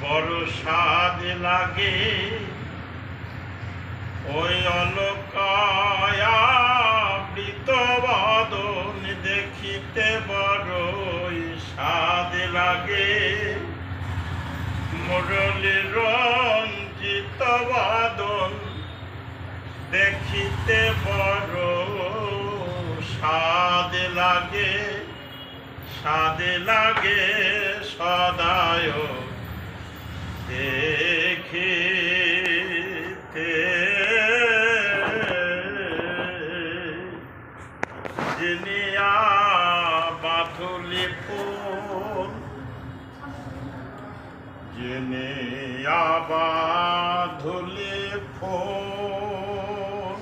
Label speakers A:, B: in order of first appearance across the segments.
A: বড় স্বাদ লাগে ওই অলকায়াবৃত বদন দেখিতে বড়ই স্বাদ লাগে। মুরলী রঞ্জিত বদন দেখিতে বড় স্বাদ লাগে, স্বাদ লাগে সদায় দেখিতে। জিনিয়া বাঁধুলি ফুল, জিনিয়া বাঁধুলি ফুল,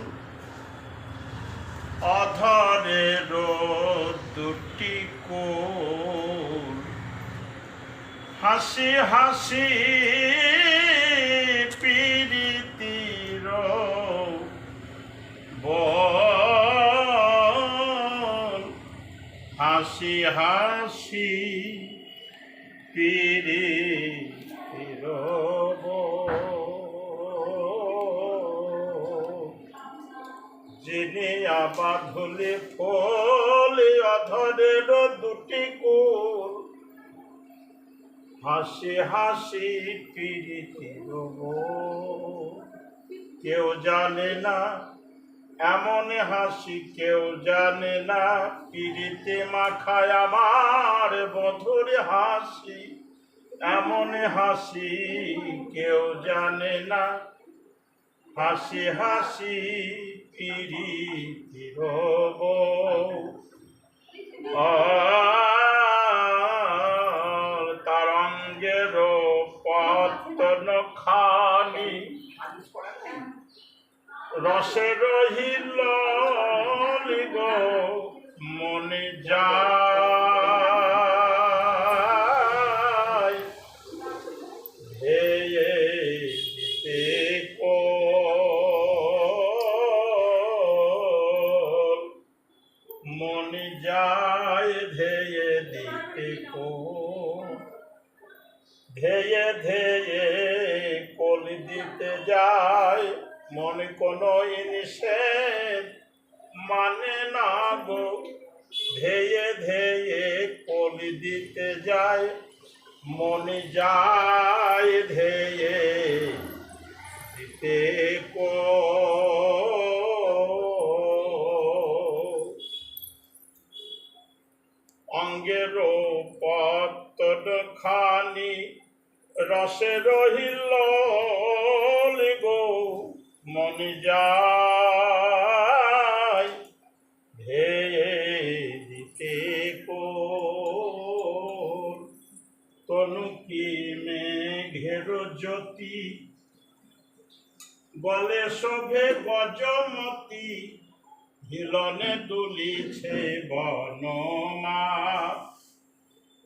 A: অধরের দুটি কোল, হাসি হাসি প্রীতির বল, হাসি হাসি প্রীতির জিনিয়া বাঁধুলি ফুল, অধরের দুটি কোল, হাসি হাসি প্রীতির বল। কেউ জানে না এমন হাসি, কেউ জানে না প্রীতি মাখায় আমার বধুর হাসি, এমন হাসি কেউ জানে না, হাসি হাসি প্রীতির বল। তার অঙ্গের পতন খানি রসে রহিল গো মনে যায়, ধেয়ে দিতে কোল, মনে যায় ধেয়ে দিতে কোল, ধেয়ে ধেয়ে কোল দিতে যায়। মনে কোনো নিষেধ মানে না গো, ধেয়ে ধেয়ে কোল দিতে যায়, মনে যায় ধেয়ে দিতে কোল। অঙ্গের পতন খানি রসে রহিল গো মনে যায়, ধেয়ে দিতে কোল। তনু কি মেঘের জ্যোতি, বলে শোভে গজমতি, হিলনে দুলিছে বনমা,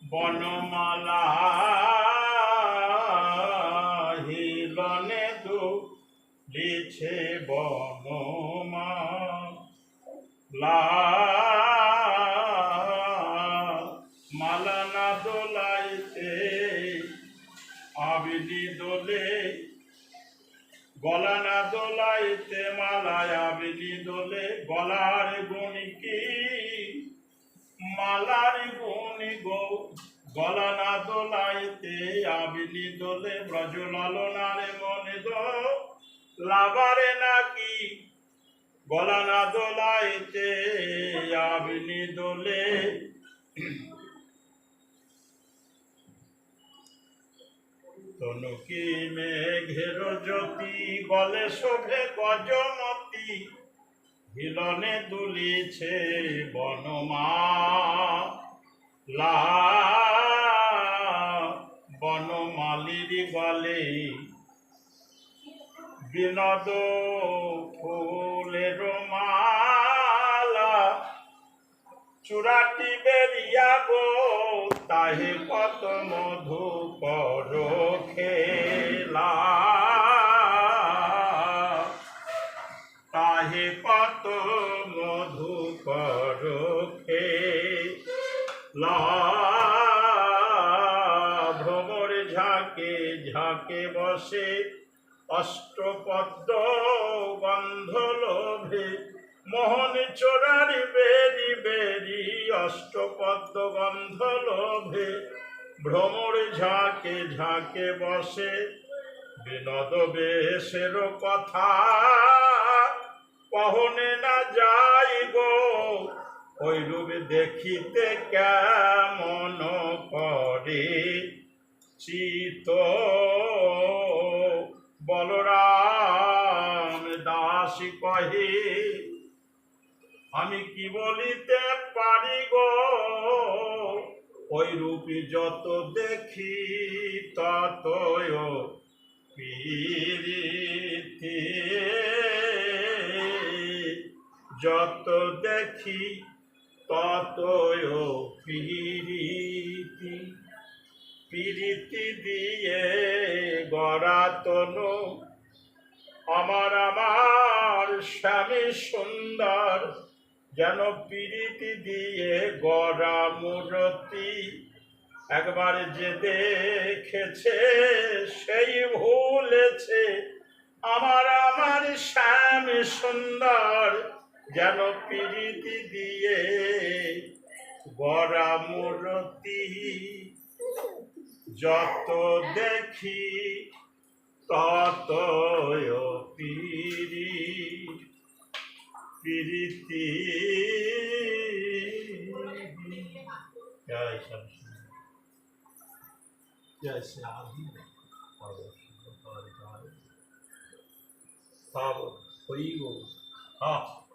A: বনমালা হিলনে দুলিছে বনমালা। মালা না দোলাইতে আবিলি দোলে, গলা না দোলাইতে মালায় আবিলি দোলে। গলার গুণী কি মালার গুণী গো, গলা না দোলাইতে আবিলি দোলে। ব্রজ লালনারে মনে দো লাভারে নাকি, গলা না দোলাইতে আবিলি দোলে। তনু কি মেঘের জ্যোতি, গলে শোভে গজমতি, হিলনে দুলিছে বনমালা। বনমালির গলে বিনোদ ফুলের মালা, চূড়াটি বেরিয়া গো তাহে কত মধু কর খেলা, তাহে কত মধু কর খেলা। ভ্রমর ঝাঁকে ঝাঁকে বসে অষ্টপদ্ম গন্ধ লোভে মোহন চোরার বেরি বেরি অষ্টপদ্ম গন্ধ লোভে ভ্রমর ঝাঁকে ঝাঁকে বসে বিনোদ বেশের কথা কহনে না যাই গো ওই রূপ দেখিতে কেমন করে চিত বলরাম দাস কহে আমি কি বলিতে পারি গো ওই রূপী যত দেখি ততই প্রীতি যত দেখি ততই প্রীতি প্রীতি দিয়ে গড়া তনু আমার আমার স্বামী সুন্দর যেন প্রীতি দিয়ে গড়া মূরতি একবার যে দেখেছে সেই ভুলেছে আমার আমার স্বামী সুন্দর যেন প্রীতি দিয়ে গড়া মূরতি যত দেখি তত প্রীতি জয় শ্যাম जय श्याम तब होई वो हाँ